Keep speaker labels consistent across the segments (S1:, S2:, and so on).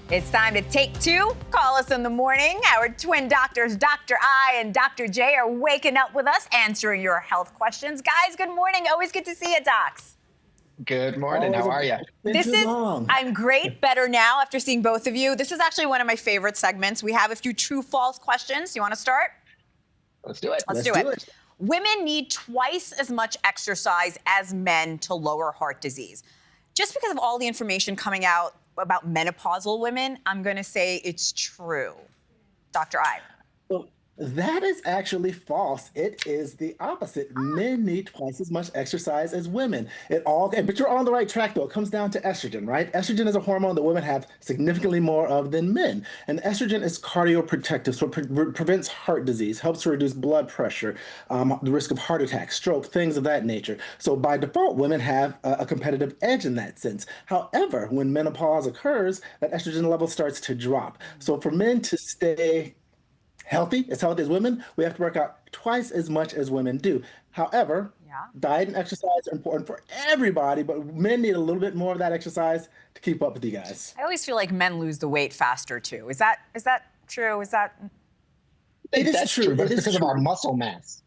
S1: It's time to take two. Call us in the morning. Our twin doctors, Dr. I and Dr. J, are waking up with us, answering your health questions. Guys, good morning. Always good to see you, docs.
S2: Good morning. How are you?
S1: I'm great, better now after seeing both of you. This is actually one of my favorite segments. We have a few true-false questions. You want to start?
S2: Let's do it.
S1: Let's do it. Women need twice as much exercise as men to lower heart disease. Just because of all the information coming out about menopausal women, I'm going to say it's true. Dr. I.
S3: Well, that is actually false. It is the opposite. Men need twice as much exercise as women. But you're on the right track, though. It comes down to estrogen, right? Estrogen is a hormone that women have significantly more of than men. And estrogen is cardioprotective, so it prevents heart disease, helps to reduce blood pressure, the risk of heart attack, stroke, things of that nature. So by default, women have a competitive edge in that sense. However, when menopause occurs, that estrogen level starts to drop. So for men to stay healthy as women, we have to work out twice as much as women do. However, diet and exercise are important for everybody, but men need a little bit more of that exercise to keep up with you guys.
S1: I always feel like men lose the weight faster too. Is that true? Is that?
S2: It is true, but it's because of our muscle mass.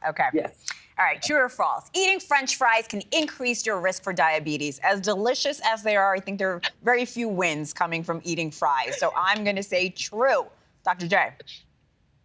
S1: Okay.
S3: Yes.
S1: All right, true or false? Eating French fries can increase your risk for diabetes. As delicious as they are, I think there are very few wins coming from eating fries. So I'm going to say true. Dr. J.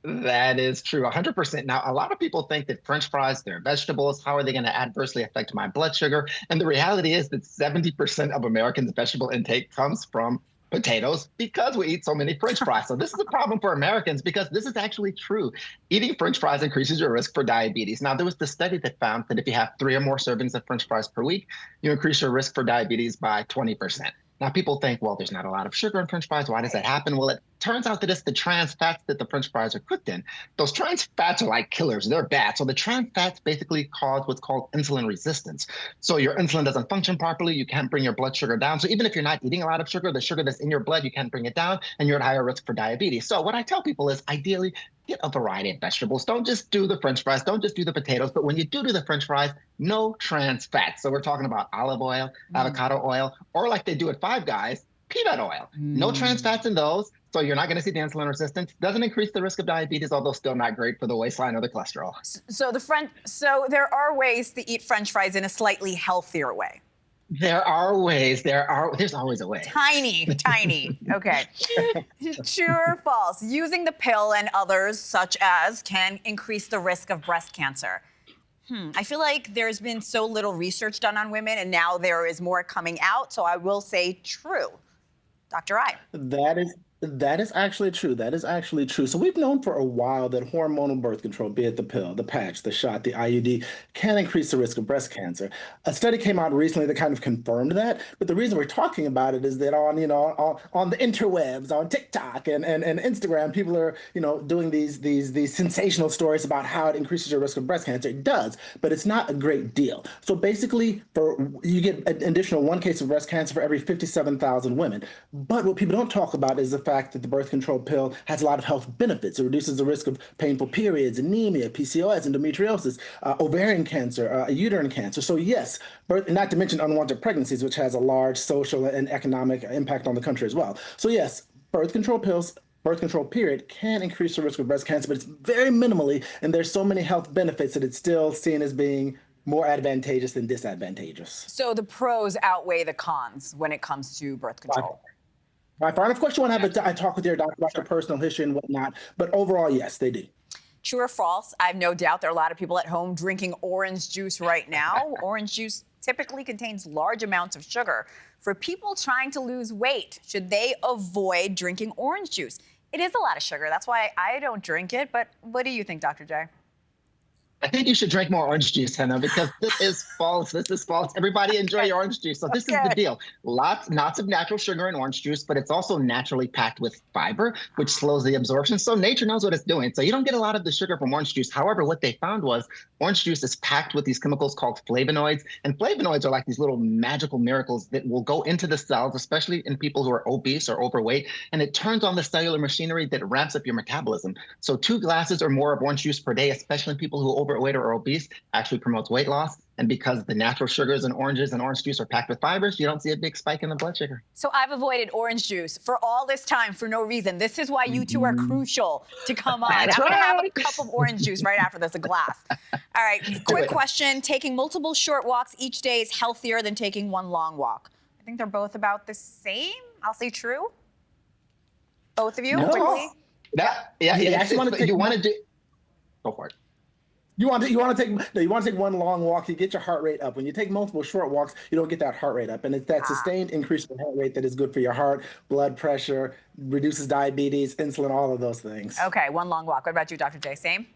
S2: That is true, 100%. Now, a lot of people think that French fries, they're vegetables. How are they going to adversely affect my blood sugar? And the reality is that 70% of Americans' vegetable intake comes from potatoes because we eat so many French fries. So this is a problem for Americans because this is actually true. Eating French fries increases your risk for diabetes. Now, there was the study that found that if you have 3 or more servings of French fries per week, you increase your risk for diabetes by 20%. Now, people think, well, there's not a lot of sugar in French fries. Why does that happen? Well, it turns out that it's the trans fats that the French fries are cooked in. Those trans fats are like killers. They're bad. So the trans fats basically cause what's called insulin resistance. So your insulin doesn't function properly. You can't bring your blood sugar down. So even if you're not eating a lot of sugar, the sugar that's in your blood, you can't bring it down, and you're at higher risk for diabetes. So what I tell people is ideally get a variety of vegetables. Don't just do the French fries. Don't just do the potatoes. But when you do the French fries, no trans fats. So we're talking about olive oil, avocado oil, or like they do at Five Guys, peanut oil. No trans fats in those. So you're not going to see the insulin resistance. Doesn't increase the risk of diabetes, although still not great for the waistline or the cholesterol.
S1: So there are ways to eat French fries in a slightly healthier way.
S2: There are ways. There's always a way.
S1: Tiny. Okay. True or false? Using the pill and others, such as, can increase the risk of breast cancer. I feel like there's been so little research done on women, and now there is more coming out. So I will say true. Dr. I.
S3: That is actually true. That is actually true. So we've known for a while that hormonal birth control, be it the pill, the patch, the shot, the IUD, can increase the risk of breast cancer. A study came out recently that kind of confirmed that. But the reason we're talking about it is that on the interwebs, on TikTok and Instagram, people are doing these sensational stories about how it increases your risk of breast cancer. It does, but it's not a great deal. So basically, you get an additional 1 case of breast cancer for every 57,000 women. But what people don't talk about is the fact that the birth control pill has a lot of health benefits. It reduces the risk of painful periods, anemia, PCOS, endometriosis, ovarian cancer, uterine cancer. So yes, not to mention unwanted pregnancies, which has a large social and economic impact on the country as well. So yes, birth control pills, birth control period, can increase the risk of breast cancer, but it's very minimally, and there's so many health benefits that it's still seen as being more advantageous than disadvantageous.
S1: So the pros outweigh the cons when it comes to birth control.
S3: Right, fine. Of course, you want to have a talk with your doctor about your personal history and whatnot, but overall, yes, they do.
S1: True or false? I have no doubt there are a lot of people at home drinking orange juice right now. Orange juice typically contains large amounts of sugar. For people trying to lose weight, should they avoid drinking orange juice? It is a lot of sugar. That's why I don't drink it. But what do you think, Dr. J?
S2: I think you should drink more orange juice, Hannah, because this is false. This is false. Everybody enjoy your orange juice. So this is the deal. Lots of natural sugar in orange juice, but it's also naturally packed with fiber, which slows the absorption. So nature knows what it's doing. So you don't get a lot of the sugar from orange juice. However, what they found was orange juice is packed with these chemicals called flavonoids. And flavonoids are like these little magical miracles that will go into the cells, especially in people who are obese or overweight. And it turns on the cellular machinery that ramps up your metabolism. So 2 glasses or more of orange juice per day, especially in people who are overweight or obese, actually promotes weight loss. And because the natural sugars in oranges and orange juice are packed with fibers, you don't see a big spike in the blood sugar.
S1: So I've avoided orange juice for all this time for no reason. This is why you two are crucial to come on.
S2: That's
S1: I'm going to have a
S2: right.
S1: cup of orange juice right after this, a glass. All right, quick question. Taking multiple short walks each day is healthier than taking one long walk. I think they're both about the same. I'll say true. Both of you,
S3: No.
S1: quickly.
S3: You actually want to take
S2: you want to do. Go for it.
S3: You want to take one long walk, you get your heart rate up. When you take multiple short walks, you don't get that heart rate up. And it's that sustained increase in heart rate that is good for your heart, blood pressure, reduces diabetes, insulin, all of those things.
S1: Okay, one long walk. What about you, Dr. J? Same?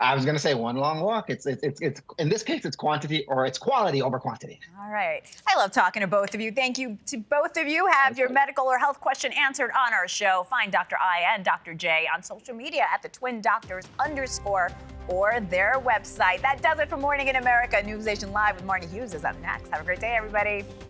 S2: I was going to say one long walk. It's in this case, it's quantity or it's quality over quantity.
S1: All right. I love talking to both of you. Thank you to both of you. Have your medical or health question answered on our show. Find Dr. I and Dr. J on social media at the Twin Doctors _ or their website. That does it for Morning in America. News Nation Live with Marnie Hughes is up next. Have a great day, everybody.